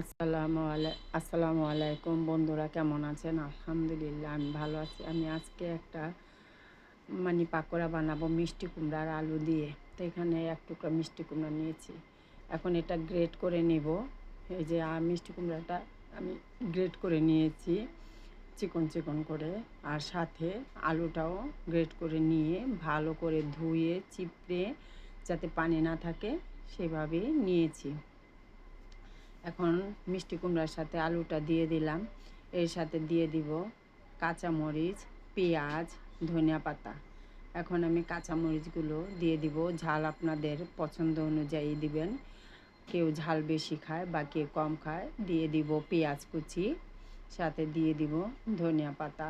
আসসালামু আলাইকুম বন্ধুরা, কেমন আছেন? আলহামদুলিল্লাহ আমি ভালো আছি। আমি আজকে একটা পাকোড়া বানাবো মিষ্টি কুমড়া আর আলু দিয়ে। তো এখানে এক টুকরা মিষ্টি কুমড়া নিয়েছি। এখন এটা গ্রেট করে নিব। এই যে মিষ্টি কুমড়াটা আমি গ্রেট করে নিয়েছি চিকন চিকন করে, আর সাথে আলুটাও গ্রেট করে নিয়ে ভালো করে ধুয়ে চিপড়ে যাতে পানি না থাকে সেভাবেই নিয়েছি। এখন মিষ্টি কুমড়ার সাথে আলুটা দিয়ে দিলাম। এর সাথে দিয়ে দিব কাঁচামরিচ, পেঁয়াজ, ধনিয়া পাতা। এখন আমি কাঁচামরিচগুলো দিয়ে দিব। ঝাল আপনাদের পছন্দ অনুযায়ী দিবেন। কেউ ঝাল বেশি খায় বা কেউ কম খায়। দিয়ে দিব পেঁয়াজ কুচি, সাথে দিয়ে দিব ধনিয়া পাতা।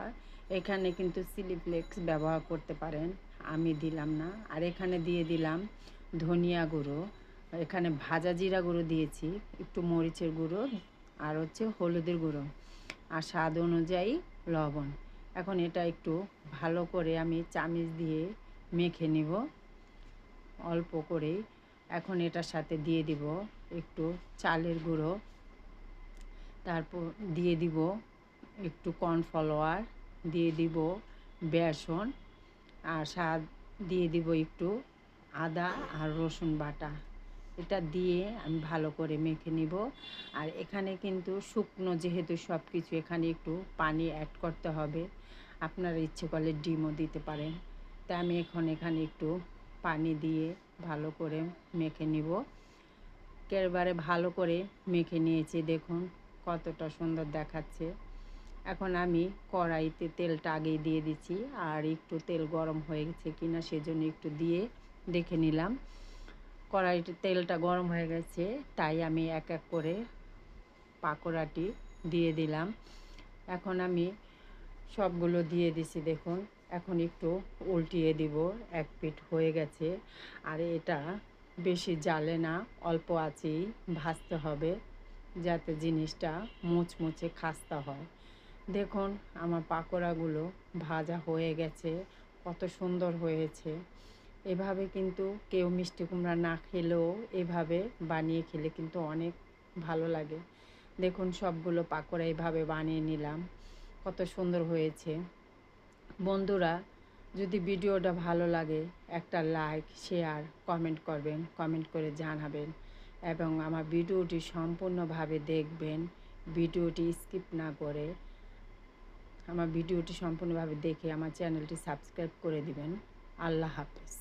এখানে কিন্তু চিলি ফ্লেক্স ব্যবহার করতে পারেন, আমি দিলাম না। আর এখানে দিয়ে দিলাম ধনিয়া গুঁড়ো, এখানে ভাজা জিরা গুঁড়ো দিয়েছি, একটু মরিচের গুঁড়ো, আর হলুদের গুঁড়ো, আর স্বাদ অনুযায়ী লবণ। এখন এটা একটু ভালো করে আমি চামচ দিয়ে মেখে নিব অল্প করেই। এখন এটার সাথে দিয়ে দিব একটু চালের গুঁড়ো, তারপর দিয়ে দিব একটু কর্নফ্লাওয়ার, দিয়ে দিব বেসন, আর স্বাদ দিয়ে দিব একটু আদা আর রসুন বাটা। এটা দিয়ে আমি ভালো করে মেখে নিব। আর এখানে কিন্তু শুকনো যেহেতু সব কিছু, এখানে একটু পানি অ্যাড করতে হবে। আপনারা ইচ্ছে করলে ডিমও দিতে পারেন। তাই আমি এখানে একটু পানি দিয়ে ভালো করে মেখে নিব। একেবারে ভালো করে মেখে নিয়েছি, দেখুন কতটা সুন্দর দেখাচ্ছে। এখন আমি কড়াইতে তেলটা আগেই দিয়ে দিচ্ছি, আর একটু তেল গরম হয়ে গেছে কিনা সেজন্য একটু দিয়ে দেখে নিলাম। কড়াইতে তেলটা গরম হয়ে গেছে, তাই আমি এক এক করে পাকোড়াটি দিয়ে দিলাম। এখন আমি সবগুলো দিয়ে দিছি, দেখুন। এখন একটু উল্টিয়ে দিব, এক পিঠ হয়ে গেছে। আর এটা বেশি জ্বালে না, অল্প আঁচেই ভাজতে হবে যাতে জিনিসটা মুচমুচে খাস্তা হয়। দেখুন আমার পাকোড়াগুলো ভাজা হয়ে গেছে, কত সুন্দর হয়েছে। এভাবে কিন্তু কেউ মিষ্টি কুমড়া না খেলেও এভাবে বানিয়ে খেলে কিন্তু অনেক ভালো লাগে। দেখুন সবগুলো পাকোড়া এভাবে বানিয়ে নিলাম, কত সুন্দর হয়েছে। বন্ধুরা, যদি ভিডিওটা ভালো লাগে একটা লাইক, শেয়ার, কমেন্ট করবেন, কমেন্ট করে জানাবেন, এবং আমার ভিডিওটি সম্পূর্ণভাবে দেখবেন। ভিডিওটি স্কিপ না করে আমার ভিডিওটি সম্পূর্ণভাবে দেখে আমার চ্যানেলটি সাবস্ক্রাইব করে দিবেন। আল্লাহ হাফেজ।